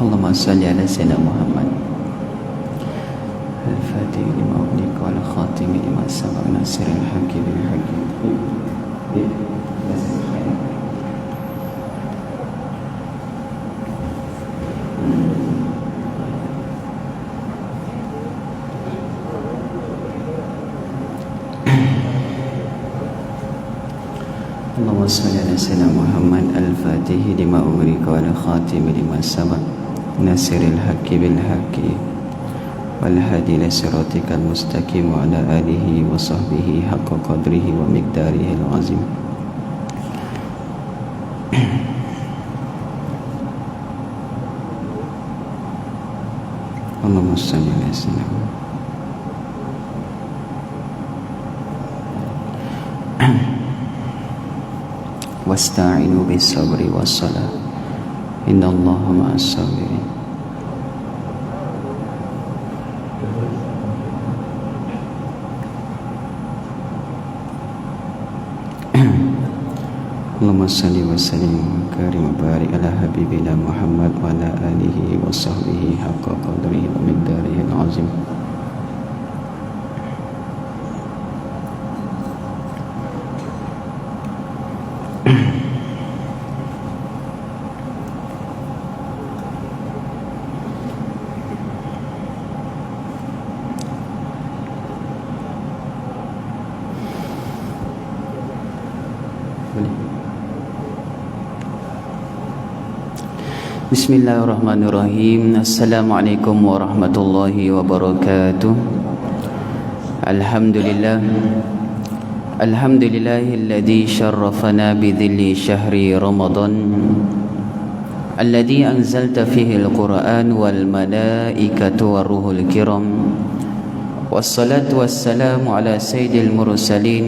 Allahumma salli ala sayyidina Muhammad al-fatih lima ughliqa wal khatimi lima sabaq nasiril haqqi bil haqqi. Allahumma salli ala sayyidina Muhammad al-fatih lima ughliqa wal khatimi lima sabaq nasiril haqqi bil haqqi wal hadi ila siratikal mustaqim wa ala alihi wa sahbihi haqqa qadrihi wa miqdarihi al-azim. Allahumma salli ala sayyidina wasta'inu bis sabri was salah innallaha ma'as sabirin. Allahumma salli wa sallim karim barik ala habibina Muhammad wa ala alihi wa sahbihi haqqa qadrihi wa miqdarihi al-azim. Bismillahirrahmanirrahim. Assalamualaikum warahmatullahi wabarakatuh. Alhamdulillahilladzi syarrafana bidhilli syahri Ramadan alladzi anzalta fihi al-Qur'an wal malaikatu waruhul kiram. Wassalatu wassalamu ala sayyidil mursalin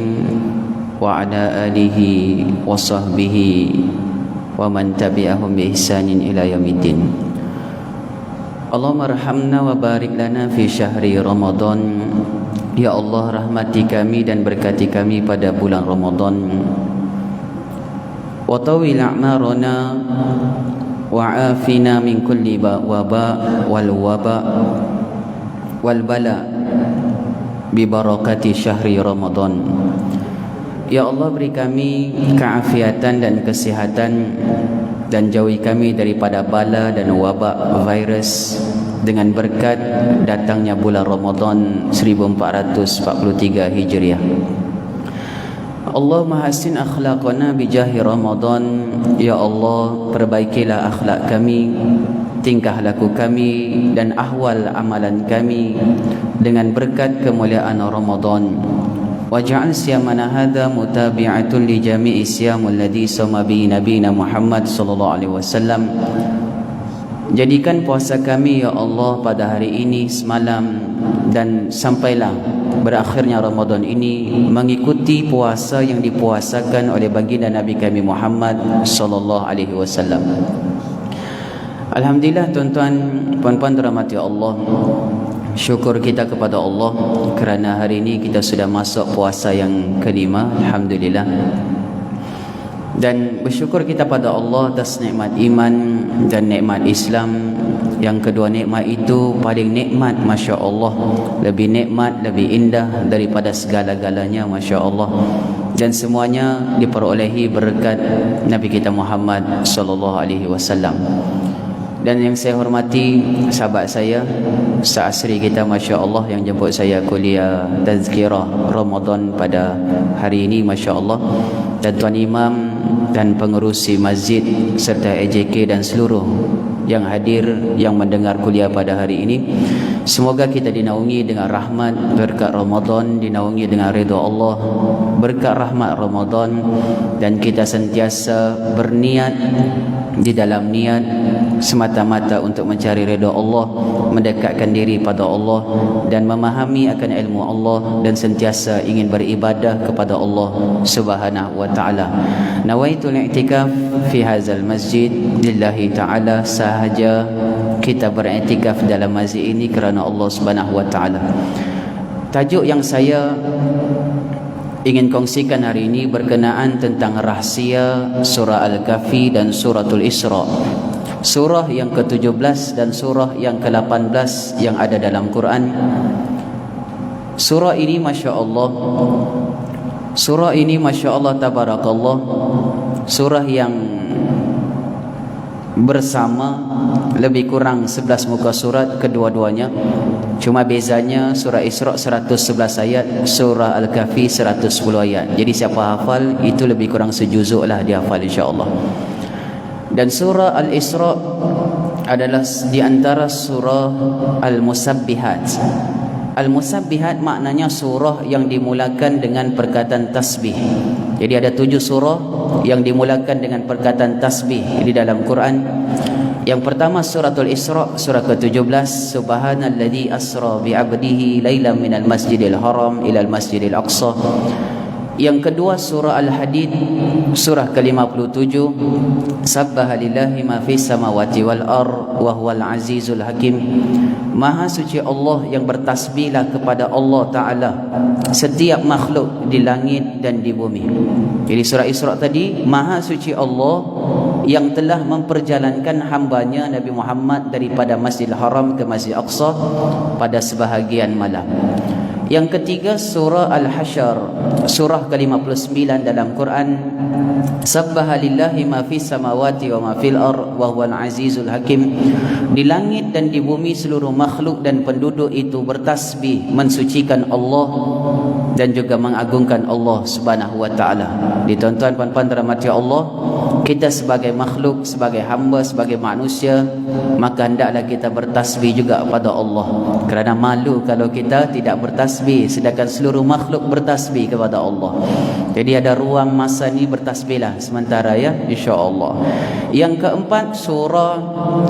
wa ala alihi wa sahbihi wa man tabi'ahum bi ihsanin ila yaumiddin. Allahumma arhamna wa barik lana fi syahri Ramadan. Ya Allah, rahmati kami dan berkati kami pada bulan Ramadan. Wa tawil a'marana wa afina min kulli waba wal bala bi barakati syahri Ramadan. Ya Allah, beri kami keafiatan dan kesihatan dan jauhi kami daripada bala dan wabak virus dengan berkat datangnya bulan Ramadan 1443 Hijriah. Allahumma hasin akhlaqana bijahi Ramadan. Ya Allah, perbaikilah akhlak kami, tingkah laku kami dan ahwal amalan kami dengan berkat kemuliaan Ramadan. Waj'al siyamana hadha mutabi'atun li jami'i siyamul ladzi sama bi nabiyina Muhammad sallallahu alaihi wasallam. Jadikan puasa kami ya Allah pada hari ini semalam dan sampailah berakhirnya Ramadan ini mengikuti puasa yang dipuasakan oleh baginda Nabi kami Muhammad sallallahu alaihi wasallam. Alhamdulillah, tuan-tuan, puan-puan dirahmati Allah. Syukur kita kepada Allah kerana hari ini kita sudah masuk puasa yang kelima, alhamdulillah. Dan bersyukur kita pada Allah atas nikmat iman dan nikmat Islam. Yang kedua nikmat itu paling nikmat, Masya Allah, lebih nikmat, lebih indah daripada segala-galanya, Masya Allah. Dan semuanya diperolehi berkat Nabi kita Muhammad sallallahu alaihi wasallam. Dan yang saya hormati sahabat saya seasri kita, Masya Allah, yang jemput saya kuliah Tazkirah Ramadan pada hari ini, Masya Allah. Dan Tuan Imam dan pengerusi masjid serta AJK dan seluruh yang hadir yang mendengar kuliah pada hari ini. Semoga kita dinaungi dengan rahmat berkat Ramadan, dinaungi dengan ridha Allah berkat rahmat Ramadan, dan kita sentiasa berniat di dalam niat semata-mata untuk mencari ridha Allah, mendekatkan diri pada Allah dan memahami akan ilmu Allah dan sentiasa ingin beribadah kepada Allah Subhanahu wa taala. Nawaitul i'tikaf fi hadzal masjid lillahi taala, sahaja kita beriktikaf dalam masjid ini kerana Allah Subhanahu wa taala. Tajuk yang saya ingin kongsikan hari ini berkenaan tentang rahsia surah Al-Kahfi dan suratul Isra. surah yang ke-17 dan surah yang ke-18 yang ada dalam Quran. Surah ini masya-Allah, surah ini masya-Allah tabarakallah, surah yang bersama lebih kurang 11 muka surat kedua-duanya. Cuma bezanya surah Isra 111 ayat, surah Al-Kahfi 110 ayat. Jadi siapa hafal itu lebih kurang sejuzuk lah dia hafal insya-Allah. Dan surah Al-Isra adalah di antara surah Al-Musabbihat. Al-Musabbihat maknanya surah yang dimulakan dengan perkataan tasbih. Jadi ada 7 surah yang dimulakan dengan perkataan tasbih di dalam Quran. Yang pertama suratul Isra, surah ke-17, subhanalladzi asra bi'abdihi lailan minal masjidil haram ilal masjidil aqsa. Yang kedua surah Al-Hadid, surah ke-57, sabbaha lillahi ma fis samawati wal ard wa huwal azizul hakim. Maha suci Allah yang bertasbihlah kepada Allah Ta'ala setiap makhluk di langit dan di bumi. Jadi surah Isra tadi, maha suci Allah yang telah memperjalankan hambanya Nabi Muhammad daripada Masjidil Haram ke Masjid Aqsa pada sebahagian malam. Yang ketiga surah Al-Hasyr, surah ke-59 dalam Quran, sabbaha lillahi ma fis samawati wa ma fil ard wa huwal azizul hakim. Di langit dan di bumi seluruh makhluk dan penduduk itu bertasbih mensucikan Allah dan juga mengagungkan Allah Subhanahu wa taala. Ditonton puan-puan dirahmati Allah, kita sebagai makhluk, sebagai hamba, sebagai manusia, maka hendaklah kita bertasbih juga pada Allah. Kerana malu kalau kita tidak bertasbih, sedangkan seluruh makhluk bertasbih kepada Allah. Jadi ada ruang masa ni bertasbihlah sementara ya, insya-Allah. Yang keempat surah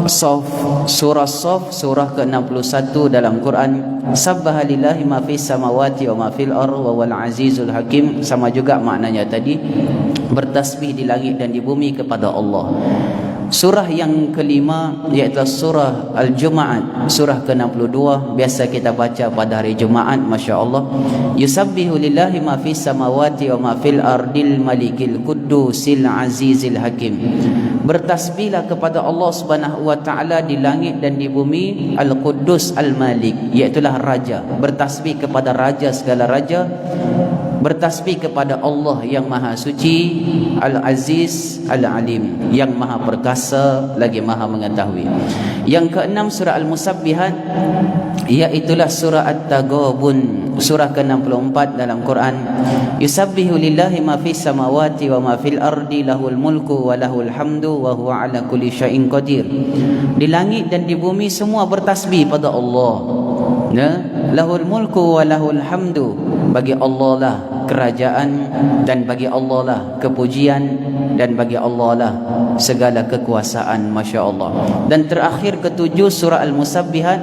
Shaf, surah Shaf, surah ke-61 dalam Quran, sabbaha lillahi ma fis samawati wa ma fil ard wa wal azizul hakim. Sama juga maknanya tadi, bertasbih di langit dan di bumi kepada Allah. Surah yang kelima iaitu surah Al-Jumaat, surah ke-62, biasa kita baca pada hari Jumaat, masya-Allah. Yusabbihu lillahi ma fis samawati wa ma fil ardil malikil quddusil azizil hakim. Bertasbihlah kepada Allah Subhanahu wa taala di langit dan di bumi, Al-Quddus Al-Malik, iaitu raja. Bertasbih kepada raja segala raja, bertasbih kepada Allah yang maha suci, Al-Aziz Al-Alim, yang maha perkasa lagi maha mengetahui. Yang keenam surah Al-Musabbihat, iaitulah surah At-Taghabun, surah ke-64 dalam Quran. Yusabbihu lillahi ma fis samawati wa ma fil ardi lahul mulku wa lahul hamdu wa huwa ala kulli syai'in qadir. Di langit dan di bumi semua bertasbih pada Allah. Ya, lahul mulku wa lahul hamdu, bagi Allah lah kerajaan dan bagi Allah lah kepujian dan bagi Allah lah segala kekuasaan, masya-Allah. Dan terakhir ketujuh surah Al-Musabbihat,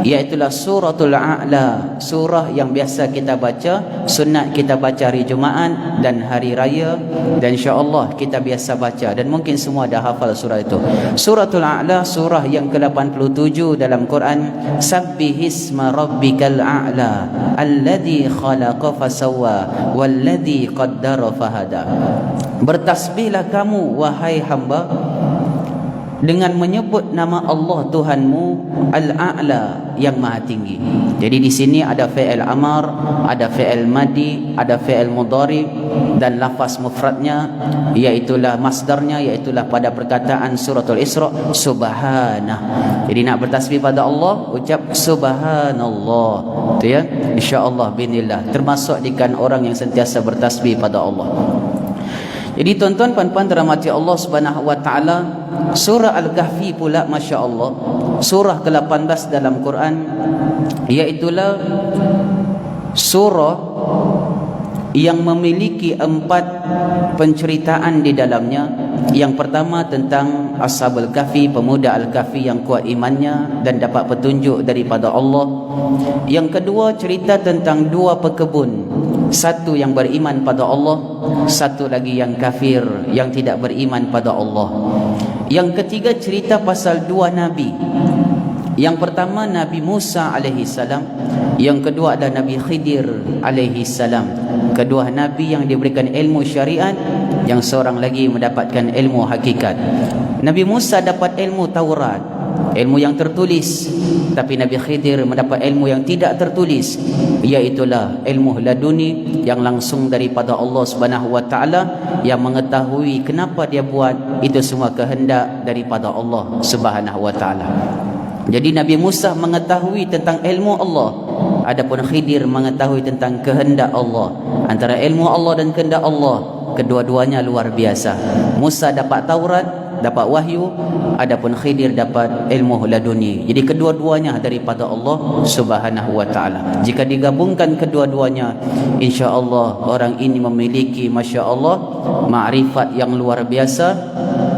iaitulah suratul A'la, surah yang biasa kita baca, sunat kita baca hari Jumaat dan hari raya, dan insya-Allah kita biasa baca dan mungkin semua dah hafal surah itu. Suratul A'la, surah yang ke-87 dalam Quran, sabbihisma rabbikal a'la alladzi khalaqa fasawwa walladzi qaddara fahada. Bertasbihlah kamu wahai hamba dengan menyebut nama Allah Tuhanmu Al-A'la, yang maha tinggi. Jadi di sini ada fi'il amar, ada fi'il madi, ada fi'il mudhari, dan lafaz mufradnya iaitulah masdarnya, iaitulah pada perkataan suratul Isra, subhanah. Jadi nak bertasbih pada Allah, ucap subhanallah. Itu ya, insya-Allah binillah termasuk di kan orang yang sentiasa bertasbih pada Allah. Jadi tuan-tuan puan-puan dirahmati Allah Subhanahu wa taala, surah Al-Kahfi pula masya-Allah, surah ke-18 dalam Quran, iaitulah surah yang memiliki 4 penceritaan di dalamnya. Yang pertama tentang Ashabul Kahfi, pemuda Al-Kahfi yang kuat imannya dan dapat petunjuk daripada Allah. Yang kedua cerita tentang 2 pekebun, satu yang beriman pada Allah, satu lagi yang kafir yang tidak beriman pada Allah. Yang ketiga cerita pasal 2 nabi. Yang pertama Nabi Musa alaihi salam, yang kedua adalah Nabi Khidir alaihi salam. Kedua nabi yang diberikan ilmu syariat yang seorang lagi mendapatkan ilmu hakikat. Nabi Musa dapat ilmu Taurat, ilmu yang tertulis, tapi Nabi Khidir mendapat ilmu yang tidak tertulis, iaitulah ilmu laduni yang langsung daripada Allah Subhanahu wa taala, yang mengetahui kenapa dia buat itu semua kehendak daripada Allah Subhanahu wa taala. Jadi Nabi Musa mengetahui tentang ilmu Allah, adapun Khidir mengetahui tentang kehendak Allah. Antara ilmu Allah dan kehendak Allah, kedua-duanya luar biasa. Musa dapat Taurat, dapat wahyu, adapun Khidir dapat ilmu laduni. Jadi kedua-duanya daripada Allah Subhanahu wa taala. Jika digabungkan kedua-duanya, insya-Allah orang ini memiliki masya-Allah makrifat yang luar biasa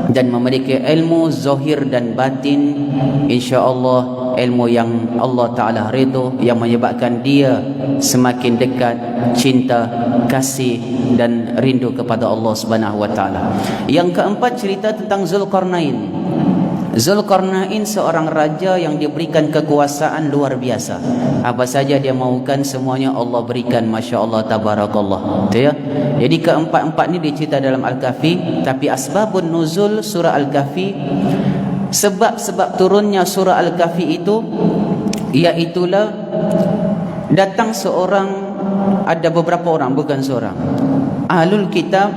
dan memiliki ilmu zahir dan batin, insya-Allah ilmu yang Allah Ta'ala ridho, yang menyebabkan dia semakin dekat cinta, kasih dan rindu kepada Allah Subhanahu wa taala. Yang keempat, cerita tentang Zulkarnain. Zulkarnain seorang raja yang diberikan kekuasaan luar biasa. Apa saja dia mahukan semuanya Allah berikan, masya-Allah tabarakallah. Betul ya? Jadi keempat-empat ni dicerita dalam Al-Kahfi, tapi asbabun nuzul surah Al-Kahfi, sebab-sebab turunnya surah Al-Kahfi itu, iaitulah datang seorang, ada beberapa orang, bukan seorang, Ahlul Kitab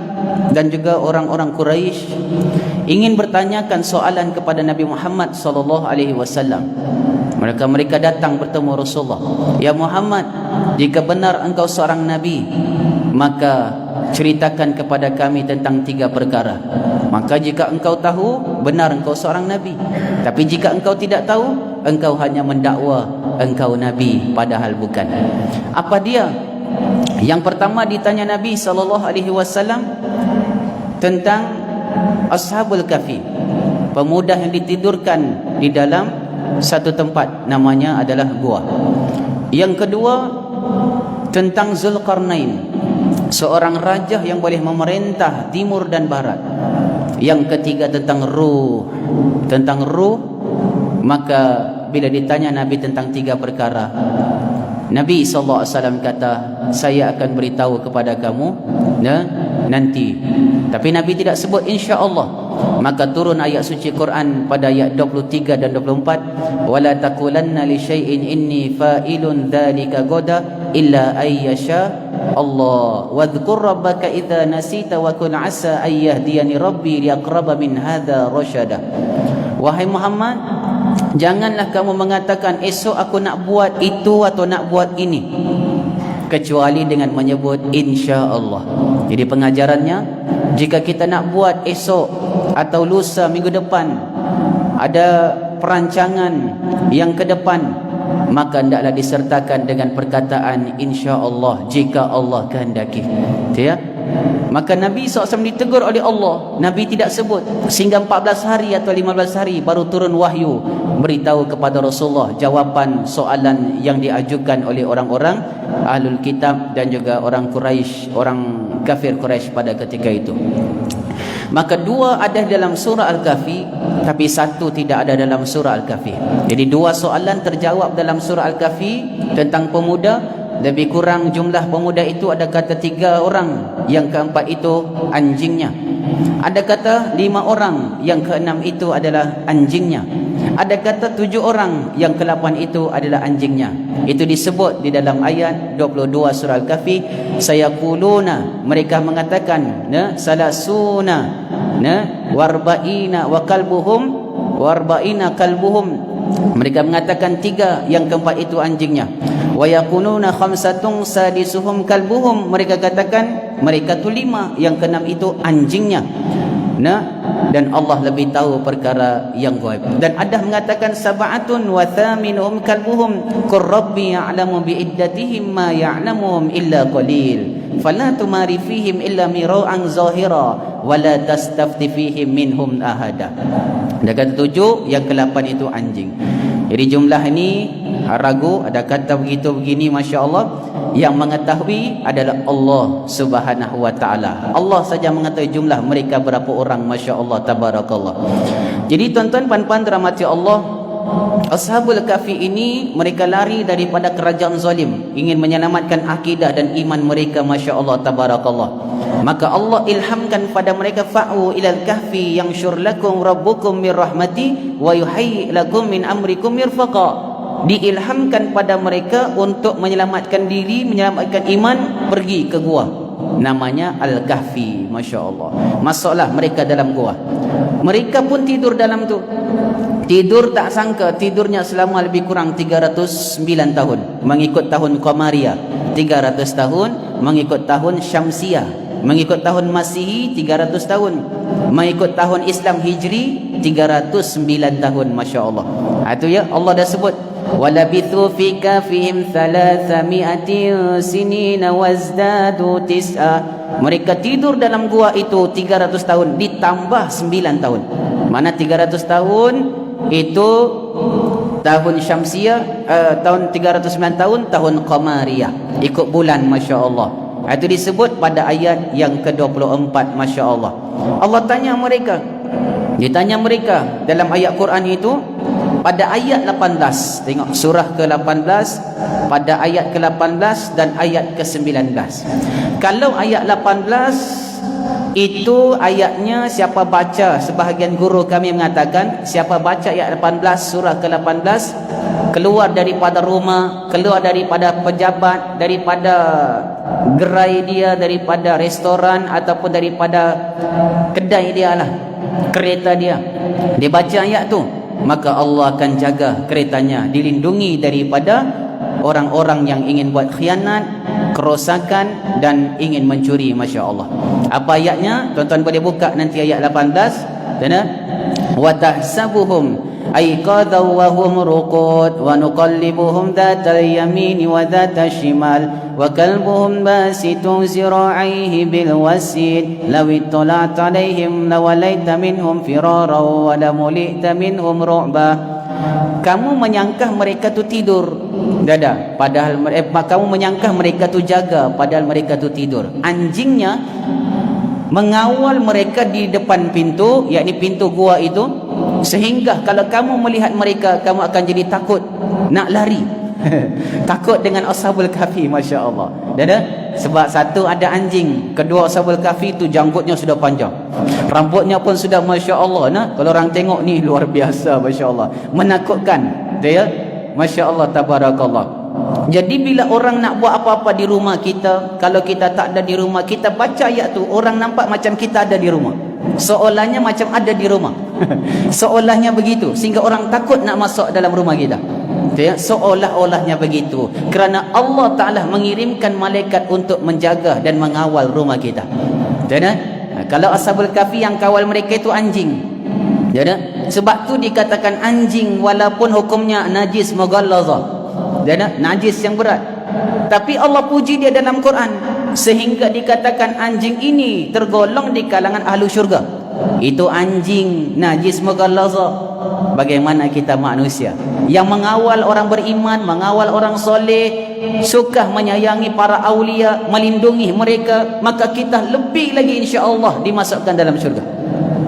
dan juga orang-orang Quraisy ingin bertanyakan soalan kepada Nabi Muhammad sallallahu alaihi wasallam. Mereka datang bertemu Rasulullah. Ya Muhammad, jika benar engkau seorang nabi, maka ceritakan kepada kami tentang 3 perkara. Maka jika engkau tahu, benar engkau seorang nabi. Tapi jika engkau tidak tahu, engkau hanya mendakwa engkau nabi padahal bukan. Apa dia? Yang pertama ditanya Nabi sallallahu alaihi wasallam tentang Ashabul Kahfi, pemuda yang ditidurkan di dalam satu tempat, namanya adalah gua. Yang kedua tentang Zulkarnain, seorang raja yang boleh memerintah timur dan barat. Yang ketiga tentang ruh. Tentang ruh, maka bila ditanya Nabi tentang 3 perkara, Nabi SAW kata, saya akan beritahu kepada kamu nanti. Tapi Nabi tidak sebut insya-Allah. Maka turun ayat suci Quran pada ayat 23 dan 24, wala taqulanna li syai'in inni fa'ilun dzalika ghadan illa ayyasha Allah wadhkur rabbaka idza nasita wa kun asa ayyahdiyani rabbi liaqraba min hadza rasyada. Wahai Muhammad, janganlah kamu mengatakan esok aku nak buat itu atau nak buat ini, kecuali dengan menyebut insya-Allah. Jadi pengajarannya, jika kita nak buat esok atau lusa, minggu depan, ada perancangan yang ke depan, maka hendaklah disertakan dengan perkataan insya-Allah jika Allah kehendaki. Ya? Maka Nabi SAW ditegur oleh Allah, Nabi tidak sebut sehingga 14 hari atau 15 hari baru turun wahyu beritahu kepada Rasulullah jawapan soalan yang diajukan oleh orang-orang Ahlul Kitab dan juga orang Quraisy, orang kafir Quraisy pada ketika itu. Maka 2 ada dalam surah Al-Kahfi, tapi 1 tidak ada dalam surah Al-Kahfi. Jadi 2 soalan terjawab dalam surah Al-Kahfi tentang pemuda. Lebih kurang jumlah pemuda itu ada kata 3 orang, yang keempat itu anjingnya. Ada kata 5 orang, yang keenam itu adalah anjingnya. Ada kata 7 orang, yang ke-8 itu adalah anjingnya. Itu disebut di dalam ayat 22 surah Al-Kahfi, sayaquluna, mereka mengatakan, salasuna warba'ina wa kalbuhum warba'ina kalbuhum. Mereka mengatakan 3, yang keempat itu anjingnya. Wa yakununa khamsatun sadisuhum kalbuhum, mereka katakan mereka tu 5, yang keenam itu anjingnya. Dan Allah lebih tahu perkara yang gaib. Dan ada mengatakan sab'atun wa thaminuhum kalbuhum qur rabbi ya'lamu bi iddatihim ma ya'lamuhum illa qalil fala tumari fihim illa mira'an zahira wa la tastafti fihim minhum ahada. Ada kata 7, yang ke-8 itu anjing. Jadi jumlah ini ragu, ada kata begitu begini, masya-Allah. Yang mengetahui adalah Allah Subhanahu wa taala. Allah saja mengetahui jumlah mereka berapa orang, masya-Allah tabarakallah. Jadi tuan-tuan puan-puan dirahmati Allah, Ashabul Kahfi ini mereka lari daripada kerajaan zalim, ingin menyelamatkan akidah dan iman mereka, masya-Allah tabarakallah. Maka Allah ilhamkan pada mereka, fa'u ilal kahfi yanshur lakum rabbukum min rahmati wa yuhayyi lakum min amrikum mirfaqa. Diilhamkan pada mereka untuk menyelamatkan diri, menyelamatkan iman, pergi ke gua. Namanya Al-Kahfi. Masya Allah. Masuklah mereka dalam gua. Mereka pun tidur dalam tu. Tidur tak sangka, tidurnya selama lebih kurang 309 tahun mengikut tahun Qamariyah, 300 tahun mengikut tahun Syamsiyah. Mengikut tahun Masihi 300 tahun, mengikut tahun Islam Hijri 309 tahun. Masya Allah. Itu ya, Allah dah sebut, walabithu fi kafihim 300 sinina wazdadu tis'a. Mereka tidur dalam gua itu 300 tahun ditambah 9 tahun. Mana 300 tahun itu tahun Syamsiyah, tahun 309 tahun tahun Qamariyah, ikut bulan. Masya Allah. Itu disebut pada ayat yang ke-24. Masya Allah. Allah tanya mereka, ditanya mereka dalam ayat Quran itu pada ayat 18. Tengok surah ke-18, pada ayat ke-18 dan ayat ke-19. Kalau ayat 18 itu ayatnya siapa baca, sebahagian guru kami mengatakan siapa baca ayat 18 surah ke-18 keluar daripada rumah, keluar daripada pejabat, daripada gerai dia, daripada restoran ataupun daripada kedai dia lah, kereta dia, dia baca ayat tu, maka Allah akan jaga keretanya, dilindungi daripada orang-orang yang ingin buat khianat, kerosakan dan ingin mencuri. Masya Allah. Apa ayatnya? Tuan-tuan boleh buka nanti ayat 18. Tanda wa tahsabuhum أيقاظا وهم رقود ونقلبهم ذات اليمين وذات الشمال وكلبهم باسط ذراعيه بالوسيد لو اطلعت عليهم لوليت منهم فرارا ولملئت منهم رعبا. Kamu menyangka mereka tu tidur, dada, padahal kamu menyangka mereka tu jaga, padahal mereka tu tidur. Anjingnya mengawal mereka di depan pintu, yakni pintu gua itu, sehingga kalau kamu melihat mereka, kamu akan jadi takut nak lari. Takut dengan Ashabul Kahfi. Masya Allah. Dada? Sebab satu ada anjing, kedua Ashabul Kahfi itu janggutnya sudah panjang, rambutnya pun sudah Masya Allah. Nah, kalau orang tengok ni luar biasa. Masya Allah, menakutkan dia. Masya Allah, tabarakallah. Jadi bila orang nak buat apa-apa di rumah kita, kalau kita tak ada di rumah, kita baca ayat tu, orang nampak macam kita ada di rumah, seolahnya macam ada di rumah. Seolahnya begitu, sehingga orang takut nak masuk dalam rumah kita. Ya, seolah-olahnya begitu, kerana Allah Ta'ala mengirimkan malaikat untuk menjaga dan mengawal rumah kita. Ya, kalau Ashabul Kahfi yang kawal mereka itu anjing. Ya, sebab tu dikatakan anjing walaupun hukumnya najis mughalladha, dia najis yang berat, tapi Allah puji dia dalam Quran sehingga dikatakan anjing ini tergolong di kalangan ahlu syurga. Itu anjing najis mughalladha. Bagaimana kita manusia yang mengawal orang beriman, mengawal orang soleh, suka menyayangi para aulia, melindungi mereka, maka kita lebih lagi insya-Allah dimasukkan dalam syurga.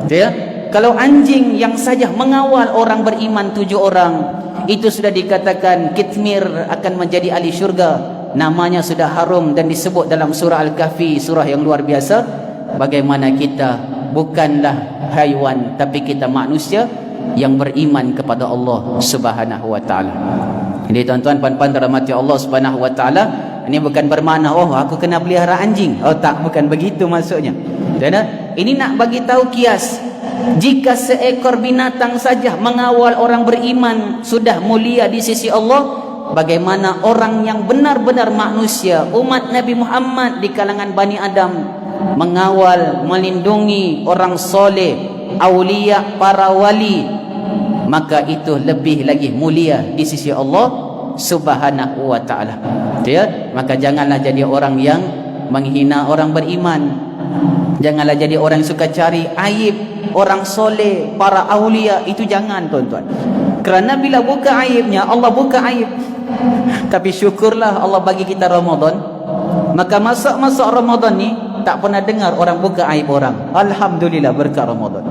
Ya? Kalau anjing yang saja mengawal orang beriman 7 orang, itu sudah dikatakan kitmir akan menjadi ahli syurga. Namanya sudah harum dan disebut dalam surah Al-Kahfi, surah yang luar biasa. Bagaimana kita bukanlah haiwan, tapi kita manusia yang beriman kepada Allah Subhanahu wa taala. Jadi tuan-tuan puan-puan dirahmati Allah Subhanahu wa taala, ini bukan bermakna oh aku kena pelihara anjing. Oh tak, bukan begitu maksudnya. Dan ini nak bagi tahu kias. Jika seekor binatang saja mengawal orang beriman sudah mulia di sisi Allah, bagaimana orang yang benar-benar manusia, umat Nabi Muhammad di kalangan Bani Adam, mengawal, melindungi orang soleh, aulia, para wali, maka itu lebih lagi mulia di sisi Allah Subhanahu wa ta'ala. Ya? Maka janganlah jadi orang yang menghina orang beriman, janganlah jadi orang yang suka cari aib orang soleh, para aulia. Itu jangan tuan-tuan, kerana bila buka aibnya, Allah buka aib. Tapi syukurlah Allah bagi kita Ramadan, maka masuk Ramadan ni tak pernah dengar orang buka aib orang. Alhamdulillah berkat Ramadan.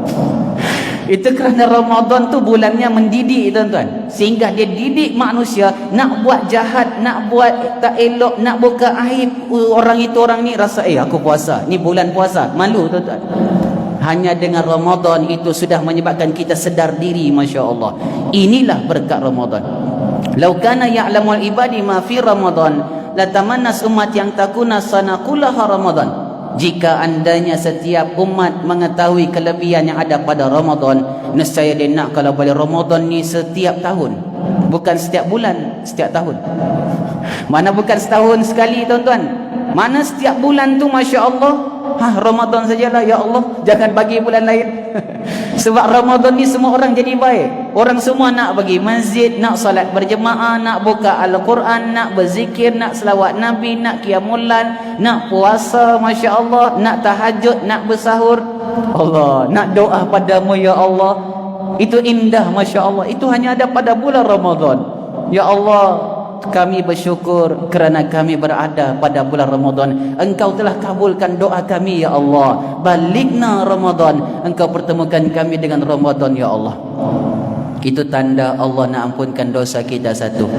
Itu kerana Ramadan tu bulannya mendidik tuan-tuan, sehingga dia didik manusia nak buat jahat, nak buat tak elok, nak buka aib orang itu orang ni, rasa aku puasa, ni bulan puasa, malu tuan-tuan. Hanya dengan Ramadan itu sudah menyebabkan kita sedar diri, masya-Allah. Inilah berkat Ramadan. Lau kana ya'lamul ibadi ma fi Ramadan la tamannas umat yang takuna sanakullaha Ramadan. Jika andanya setiap umat mengetahui kelebihan yang ada pada Ramadan, nescaya dia nak kalau boleh Ramadan ni setiap tahun, bukan setiap bulan, setiap tahun. Mana bukan setahun sekali tuan-tuan, mana setiap bulan tu, masya-Allah. Ramadan sajalah ya Allah, jangan bagi bulan lain. Sebab Ramadan ni semua orang jadi baik. Orang semua nak pergi masjid, nak salat berjemaah, nak buka Al-Quran, nak berzikir, nak selawat Nabi, nak qiyamul lail, nak puasa, masya-Allah, nak tahajud, nak bersahur. Allah, nak doa padamu ya Allah. Itu indah, masya-Allah. Itu hanya ada pada bulan Ramadan. Ya Allah, kami bersyukur kerana kami berada pada bulan Ramadan. Engkau telah kabulkan doa kami ya Allah. Balikna Ramadan, Engkau pertemukan kami dengan Ramadan ya Allah. Itu tanda Allah nak ampunkan dosa kita. Satu,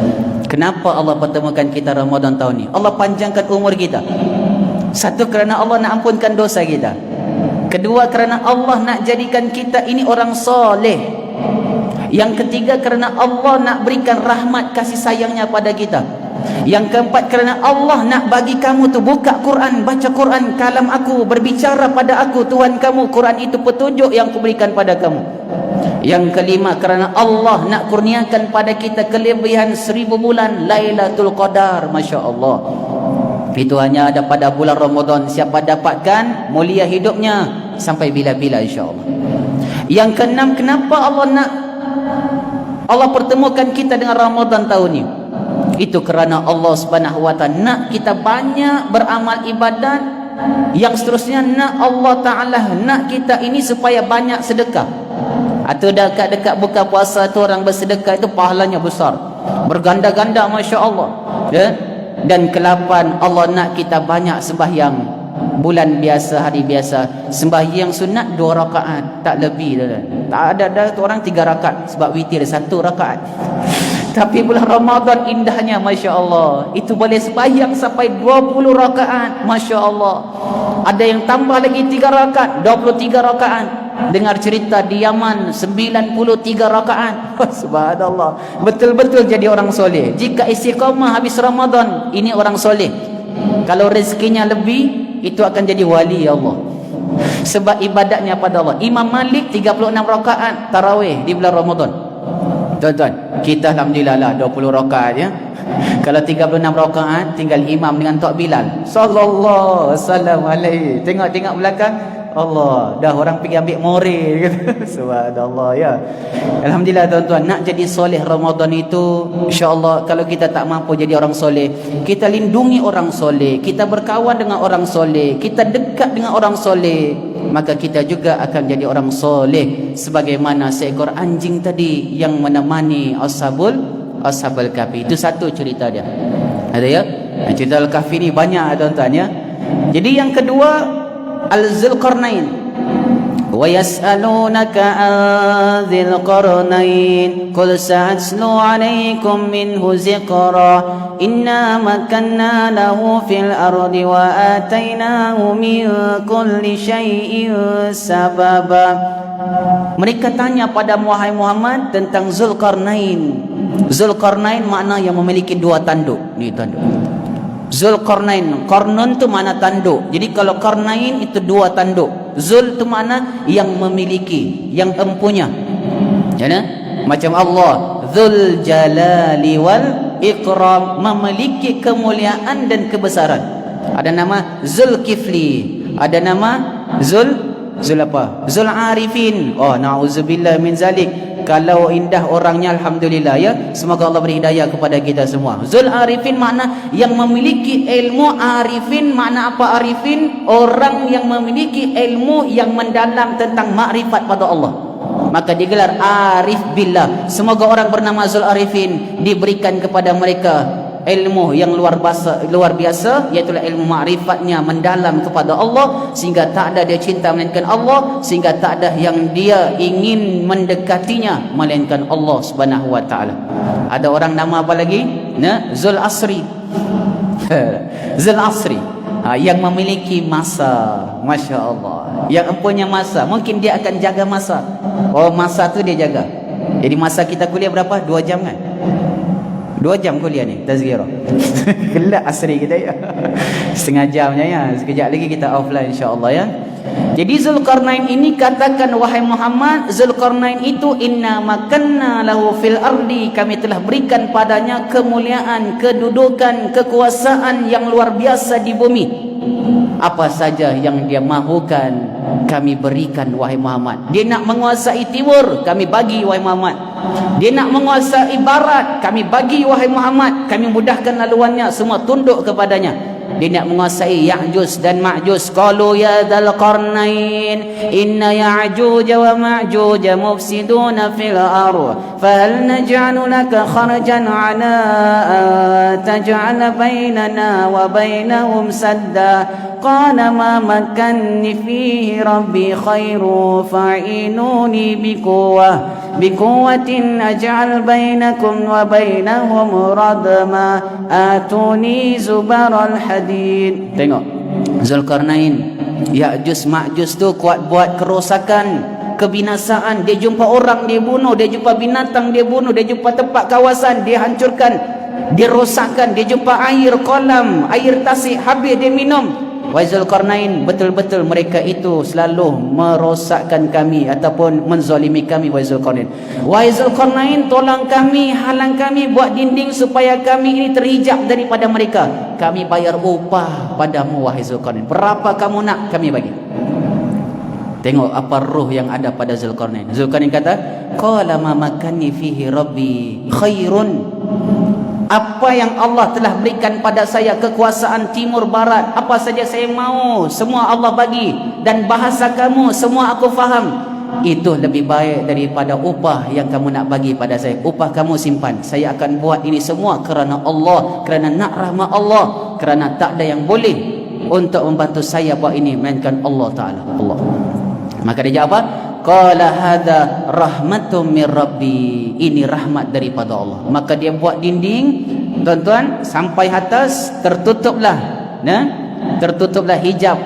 kenapa Allah pertemukan kita Ramadan tahun ni? Allah panjangkan umur kita. Satu, kerana Allah nak ampunkan dosa kita. Kedua, kerana Allah nak jadikan kita ini orang soleh. Yang ketiga, kerana Allah nak berikan rahmat kasih sayangnya pada kita. Yang keempat, kerana Allah nak bagi kamu tu buka Quran, baca Quran, kalam aku, berbicara pada aku, Tuhan kamu, Quran itu petunjuk yang aku berikan pada kamu. Yang kelima, kerana Allah nak kurniakan pada kita kelebihan 1000 bulan Lailatul Qadar, masya-Allah. Itu hanya ada pada bulan Ramadan. Siapa dapatkan, mulia hidupnya sampai bila-bila, insya-Allah. Yang keenam, kenapa Allah pertemukan kita dengan Ramadan tahun ini? Itu kerana Allah Subhanahu wa taala nak kita banyak beramal ibadat. Yang seterusnya nak Allah Taala nak kita ini supaya banyak sedekah. Atau dekat-dekat buka puasa tu orang bersedekah itu pahalanya besar, berganda-ganda, masya-Allah. Ya? Dan ke-8, Allah nak kita banyak sembahyang. Bulan biasa, hari biasa, sembahyang sunat 2 rakaat, tak lebih dah. Tak ada orang 3 rakaat sebab witir 1 rakaat. Tapi bulan Ramadan indahnya, masya-Allah, itu boleh sembahyang sampai 20 rakaat, masya-Allah. Ada yang tambah lagi 3 rakaat, 23 rakaat. Dengar cerita di Yaman 93 rakaat. Subhanallah. Betul-betul jadi orang soleh. Jika istiqamah habis Ramadan, ini orang soleh. Kalau rezekinya lebih, itu akan jadi wali Allah. Sebab ibadatnya pada Allah. Imam Malik 36 rakaat tarawih di bulan Ramadan. Tuan-tuan, kita alhamdulillah lah 20 rakaat ya. Kalau 36 rakaat tinggal imam dengan Tok Bilal sallallahu alaihi. Tengok belakang, Allah, dah orang pergi ambil more gitu. Subhanallah ya. Alhamdulillah tuan-tuan, nak jadi soleh Ramadan itu, insya-Allah kalau kita tak mampu jadi orang soleh, kita lindungi orang soleh, kita berkawan dengan orang soleh, kita dekat dengan orang soleh, maka kita juga akan jadi orang soleh. Sebagaimana seekor anjing tadi yang menemani Ashabul Kahfi. Itu satu cerita dia. Ada ya? Cerita Al-Kahfi ni banyak tuan-tuan ya. Jadi yang kedua, Al-Zulqarnain. Wa yas'alunaka an dzil qarnain qul sa'atlu 'alaikum minhu ziqra inna makanna lahu fil ardi wa atainahu min kulli syai'in sababa. Mereka tanya pada Muhammad tentang Zulqarnain. Zulqarnain makna yang memiliki 2 tanduk. Ni tanduk Zulqarnain. Qarnun tu makna tanduk. Jadi kalau Qarnain itu 2 tanduk. Zul tu makna yang memiliki, yang empunya. Ya, macam Allah Dzul Jalali wal Ikram, memiliki kemuliaan dan kebesaran. Ada nama Zulkifli, ada nama Zul apa? Zul Arifin. Oh, na'udzubillah min zalik. Kalau indah orangnya, alhamdulillah ya. Semoga Allah beri hidayah kepada kita semua. Zul Arifin makna yang memiliki ilmu. Arifin makna apa? Arifin orang yang memiliki ilmu yang mendalam tentang makrifat pada Allah. Maka digelar Arif Billah. Semoga orang bernama Zul Arifin diberikan kepada mereka ilmu yang luar biasa, iaitu ilmu ma'rifatnya mendalam kepada Allah, sehingga tak ada dia cinta melainkan Allah, sehingga tak ada yang dia ingin mendekatinya melainkan Allah Subhanahu wa taala. Ada orang nama apa lagi? Zul Asri. Zul Asri, yang memiliki masa, Masya Allah, yang empunya masa. Mungkin dia akan jaga masa. Oh, masa tu dia jaga. Jadi masa kita kuliah berapa? 2 jam kan? 2 jam kuliah ni, tazkirah. Kelak asri kita ya. Setengah jamnya ya. Sekejap lagi kita offline insya-Allah ya. Jadi Zulkarnain ini katakan, wahai Muhammad, Zulkarnain itu inna makanna lahu fil ardi, kami telah berikan padanya kemuliaan, kedudukan, kekuasaan yang luar biasa di bumi. Apa saja yang dia mahukan kami berikan, wahai Muhammad. Dia nak menguasai timur, kami bagi, wahai Muhammad. Dia nak menguasai barat, kami bagi, wahai Muhammad. Kami mudahkan laluannya, semua tunduk kepadanya. Dia nak menguasai Ya'juj dan Ma'juj. Qalu ya Dzal Qarnain inna Ya'juj wa Ma'juj mufsiduna fil ardh fahal naj'alu laka kharjan 'ala an taj'ala bainana wa bainahum sadda qala ma makanni fihi rabbi khairu fa'inuni biquwwatin aj'al bainakum wa bainahum radma atuni zubaral hadid. Tengok Zulkarnain, Ya'juj Ma'juj tu kuat buat kerosakan, kebinasaan. Dia jumpa orang dia bunuh, dia jumpa binatang dia bunuh, dia jumpa tempat kawasan dia hancurkan, dia rosakkan. Dia jumpa air kolam, air tasik, habis dia minum. Wahai Zulkarnain, betul-betul mereka itu selalu merosakkan kami ataupun menzalimi kami. Wahai Zulkarnain, wahai Zulkarnain, tolong kami, halang kami, buat dinding supaya kami ini terhijab daripada mereka. Kami bayar upah padamu, wahai Zulkarnain. Berapa kamu nak, kami bagi. Tengok apa ruh yang ada pada Zulkarnain. Zulkarnain kata, qala ma makanni fihi rabbi khairun. Apa yang Allah telah berikan pada saya, kekuasaan timur barat, apa saja saya mau, semua Allah bagi. Dan bahasa kamu semua aku faham. Itu lebih baik daripada upah yang kamu nak bagi pada saya. Upah kamu simpan, saya akan buat ini semua kerana Allah, kerana nak rahmat Allah, kerana tak ada yang boleh untuk membantu saya buat ini melainkan Allah Ta'ala. Allah. Maka dia jawab apa? Qala hadha rahmatun min rabbi, ini rahmat daripada Allah. Maka dia buat dinding, tuan-tuan, sampai atas, tertutuplah hijab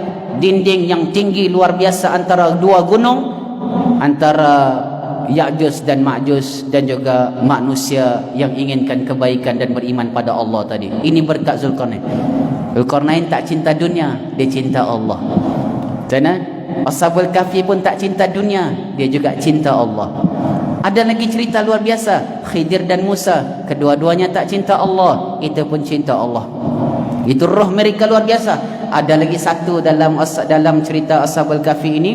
dinding yang tinggi luar biasa antara dua gunung, antara Ya'juj dan Ma'juj, dan juga manusia yang inginkan kebaikan dan beriman pada Allah tadi. Ini berkat Zulkarnain. Zulkarnain tak cinta dunia, dia cinta Allah. Macam Ashabul Kahfi pun tak cinta dunia, dia juga cinta Allah. Ada lagi cerita luar biasa, Khidir dan Musa, kedua-duanya tak cinta Allah, itu pun cinta Allah. Itu roh mereka luar biasa. Ada lagi satu dalam cerita Ashabul Kahfi ini,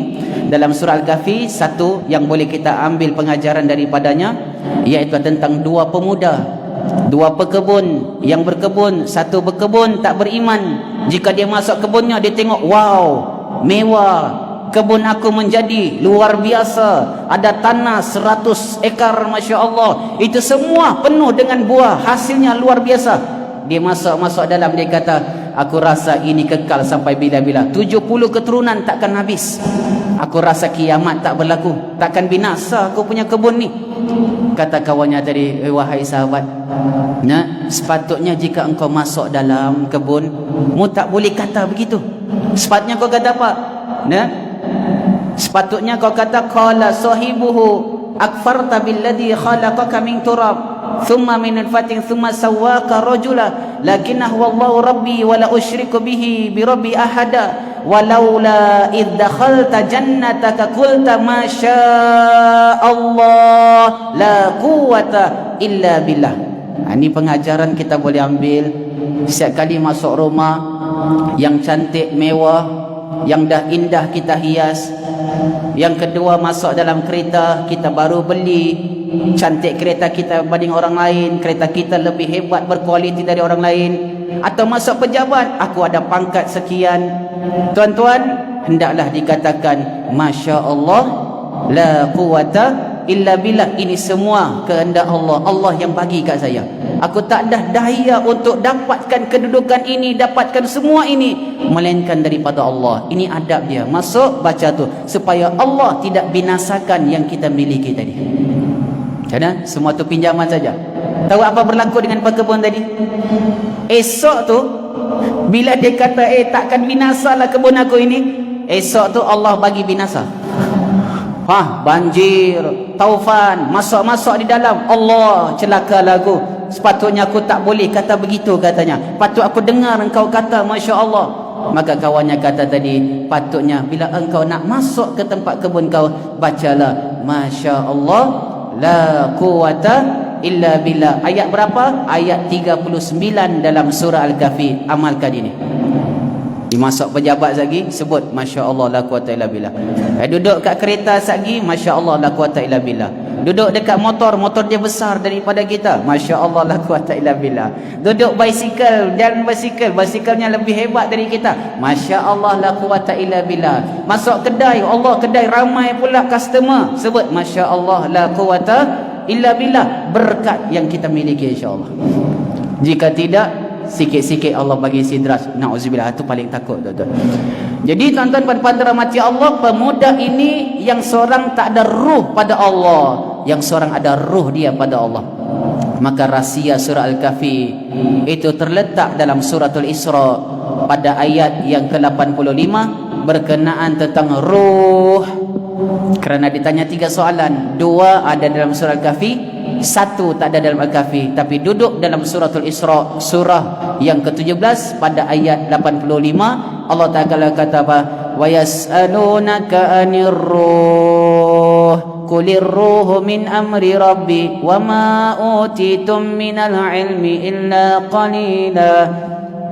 dalam surah Al-Kahfi, satu yang boleh kita ambil pengajaran daripadanya, iaitu tentang dua pemuda, dua pekebun yang berkebun. Satu berkebun tak beriman. Jika dia masuk kebunnya, dia tengok, wow, mewah, kebun aku menjadi luar biasa, ada tanah 100 ekar, Masya Allah, itu semua penuh dengan buah, hasilnya luar biasa. Dia masuk dalam, dia kata, aku rasa ini kekal sampai bila-bila, 70 keturunan takkan habis. Aku rasa kiamat tak berlaku, takkan binasa aku punya kebun ni. Kata kawannya tadi, wahai sahabat, sepatutnya jika engkau masuk dalam kebun, mu tak boleh kata begitu. Sepatutnya kau kata apa? Sepatutnya kau kata, qala sahibuhu akfarta billadhi khalaqaka min turab thumma min al-fatin thumma sawwaka rajula lakinnahu wallahu rabbi wa la usyriku bihi bi rabbi ahada walaula id dakhalta jannataka qulta ma syaa Allah la quwwata illa billah. Ini pengajaran kita boleh ambil setiap kali masuk rumah yang cantik mewah, yang dah indah kita hias. Yang kedua, masuk dalam kereta, kita baru beli, cantik kereta kita berbanding orang lain, kereta kita lebih hebat, berkualiti dari orang lain. Atau masuk pejabat, aku ada pangkat sekian. Tuan-tuan, hendaklah dikatakan, Masya Allah, la quwata illa billah. Ini semua kehendak Allah, Allah yang bagi kat saya. Aku tak ada daya untuk dapatkan kedudukan ini, dapatkan semua ini, melainkan daripada Allah. Ini adab dia. Masuk, baca tu, supaya Allah tidak binasakan yang kita miliki tadi. Macam semua tu pinjaman saja. Tahu apa berlaku dengan pekebun tadi? Esok tu, bila dia kata, takkan binasa lah kebun aku ini, esok tu Allah bagi binasa. Banjir, taufan, masuk-masuk di dalam. Allah, celaka lagu. Sepatutnya aku tak boleh kata begitu, katanya. Patut aku dengar engkau kata, Masya Allah. Maka kawannya kata tadi, patutnya bila engkau nak masuk ke tempat kebun kau, bacalah Masya Allah, la quwata illa billah. Ayat berapa? Ayat 39 dalam surah Al-Kahfi. Amalkan ini. Dimasuk pejabat lagi, sebut Masya Allah la quwata illa billah. Duduk kat kereta lagi, Masya Allah la quwata illa billah. Duduk dekat motor, motor dia besar daripada kita, Masya Allah la quwata illa billah. Duduk basikal, jalan basikal, basikalnya lebih hebat dari kita, Masya Allah la quwata illa billah. Masuk kedai, Allah, kedai ramai pula customer, sebut Masya Allah la quwata illa billah. Berkat yang kita miliki insya-Allah. Jika tidak, sikit-sikit Allah bagi sidraj. Na'udzubillah, itu paling takut tuan-tuan. Jadi tuan-tuan pada rahmati Allah, pemuda ini yang seorang tak ada ruh pada Allah, yang seorang ada ruh dia pada Allah. Maka rahsia surah Al-Kahfi itu terletak dalam suratul Isra pada ayat yang ke-85 berkenaan tentang ruh. Kerana ditanya 3 soalan, 2 ada dalam surah Al-Kahfi, 1 tak ada dalam Al-Kahfi, tapi duduk dalam suratul Isra, surah yang ke-17 pada ayat 85. Allah Ta'ala kata apa? Wa yas'alunaka 'anir ruh qulir ruhu min amri rabbi wa ma utitum minal ilmi illa qalila.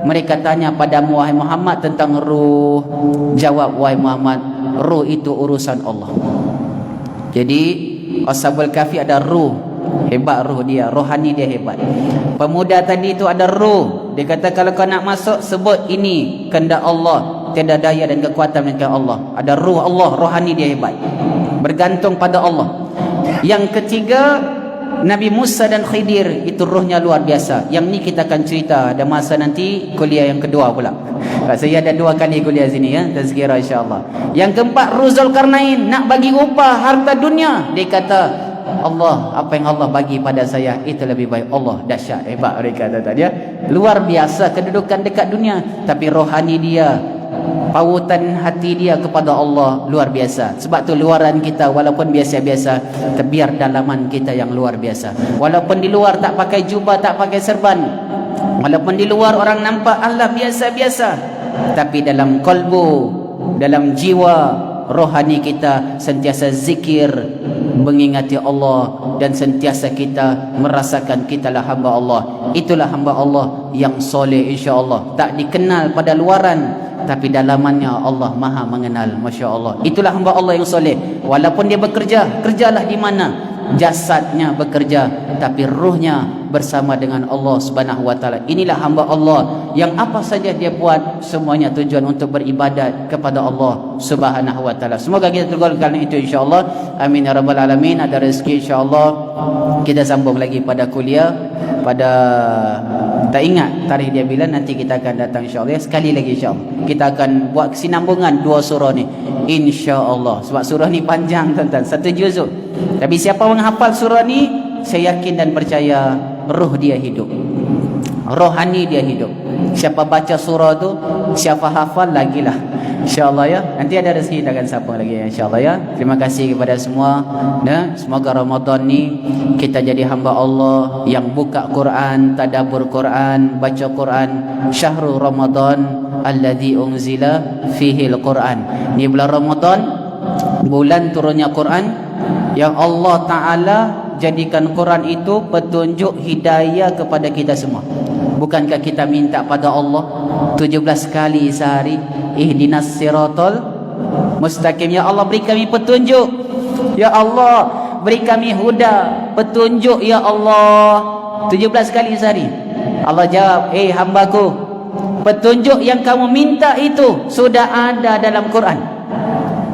Mereka tanya padamu wahai Muhammad tentang ruh. Jawab wahai Muhammad, ruh itu urusan Allah. Jadi Ashabul Kahfi ada ruh, hebat ruh dia, rohani dia hebat. Pemuda tadi itu ada ruh. Dia kata kalau kau nak masuk, sebut ini kehendak Allah, tiada daya dan kekuatan melainkan Allah. Ada ruh Allah, rohani dia hebat, bergantung pada Allah. Yang ketiga, Nabi Musa dan Khidir, itu ruhnya luar biasa. Yang ni kita akan cerita ada masa nanti kuliah yang kedua pula. Saya ada 2 kali kuliah sini ya, tazkirah insya-Allah. Yang keempat, Zulkarnain nak bagi upah harta dunia. Dia kata, Allah, apa yang Allah bagi pada saya itu lebih baik. Allah dahsyat, hebat mereka kata dia. Luar biasa kedudukan dekat dunia, tapi rohani dia, pautan hati dia kepada Allah luar biasa. Sebab tu luaran kita walaupun biasa-biasa, biar dalaman kita yang luar biasa. Walaupun di luar tak pakai jubah, tak pakai serban, walaupun di luar orang nampak Allah biasa-biasa, tapi dalam kalbu, dalam jiwa rohani kita sentiasa zikir, mengingati Allah, dan sentiasa kita merasakan kitalah hamba Allah. Itulah hamba Allah yang soleh insya-Allah. Tak dikenal pada luaran, tapi dalamannya Allah Maha mengenal. Masya Allah. Itulah hamba Allah yang soleh. Walaupun dia bekerja, kerjalah di mana? Jasadnya bekerja, tapi ruhnya bersama dengan Allah Subhanahu wa taala. Inilah hamba Allah yang apa saja dia buat semuanya tujuan untuk beribadat kepada Allah Subhanahu wa taala. Semoga kita tergolongkan itu insya-Allah. Amin ya rabbal alamin. Ada rezeki insya-Allah kita sambung lagi pada kuliah pada, tak ingat tarikh dia bila, nanti kita akan datang insya-Allah. Sekali lagi insya-Allah kita akan buat kesinambungan 2 surah ni insya-Allah. Sebab surah ni panjang tuan-tuan, 1 juzuk. Tapi siapa menghafal surah ni, saya yakin dan percaya roh dia hidup, rohani dia hidup. Siapa baca surah tu, siapa hafal lagilah insya-Allah ya. Nanti ada rezeki kita akan sambung lagi insya-Allah ya. Terima kasih kepada semua. Nah, semoga Ramadan ni kita jadi hamba Allah yang buka Quran, tadabbur Quran, baca Quran. Syahrul Ramadan alladzi unzila fihi al-Quran. Ni bulan Ramadan, bulan turunnya Quran, yang Allah Ta'ala jadikan Quran itu petunjuk hidayah kepada kita semua. Bukankah kita minta pada Allah 17 kali sehari, ihdinas siratal mustaqim, ya Allah beri kami petunjuk, ya Allah beri kami huda, petunjuk ya Allah. 17 kali sehari Allah jawab, hambaku, petunjuk yang kamu minta itu sudah ada dalam Quran.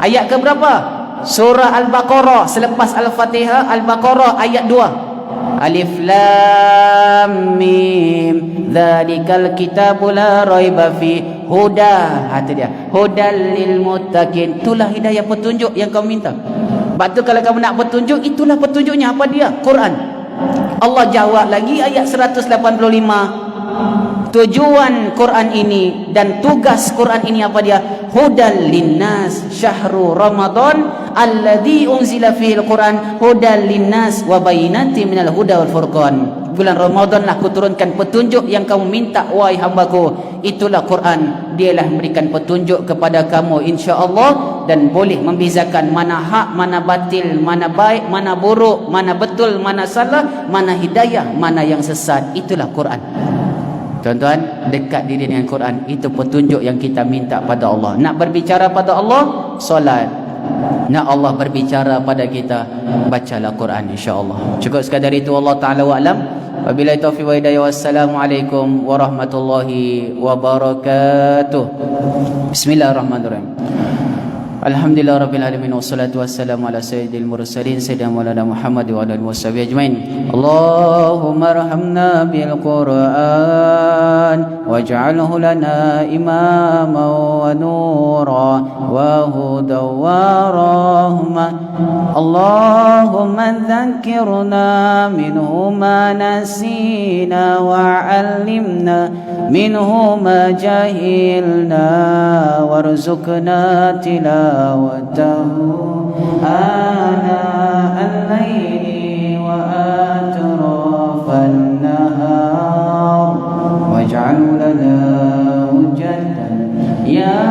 Ayat ke berapa? Surah Al-Baqarah, selepas Al-Fatihah, Al-Baqarah ayat 2. Alif Lam Mim Dzalikal kitabu la raiba fi huda. Itu dia. Hudal lil muttaqin. Itulah hidayah petunjuk yang kau minta. Sebab tu kalau kamu nak petunjuk, itulah petunjuknya. Apa dia? Quran. Allah jawab lagi ayat 185. Tujuan Quran ini dan tugas Quran ini apa dia? Hudal linnas syahrul Ramadan alladzi unzila fihil Quran hudal linnas wa bayyinatin minal huda wal furqan. Bulan Ramadan lah aku turunkan petunjuk yang kamu minta wahai hambaku. Itulah Quran. Dialah memberikan petunjuk kepada kamu insya-Allah dan boleh membezakan mana hak, mana batil, mana baik, mana buruk, mana betul, mana salah, mana hidayah, mana yang sesat. Itulah Quran. Tuan-tuan, dekat diri dengan Quran. Itu petunjuk yang kita minta pada Allah. Nak berbicara pada Allah, solat. Nak Allah berbicara pada kita, bacalah Quran insya-Allah. Cukup sekadar itu. Allah Ta'ala wa'alam. Wabillahi taufiq wa hidayah. Wassalamualaikum warahmatullahi wabarakatuh. Bismillahirrahmanirrahim. Alhamdulillah Rabbil Alamin. Wassalatu wassalamu ala sayyidil mursalin Sayyidina Maulana Muhammad wa ala alihi washabihi ajmain. Allahumma arhamna bil Qur'an waj'alhu lana imaman wa nura wa hudan wa rahmah. Allahumma dhakkirna minhu ma nasina wa 'allimna minhu ma jahilna warzuqna tilawatahu ana al-layli wa atrafan nahar waj'al lana hujjatan ya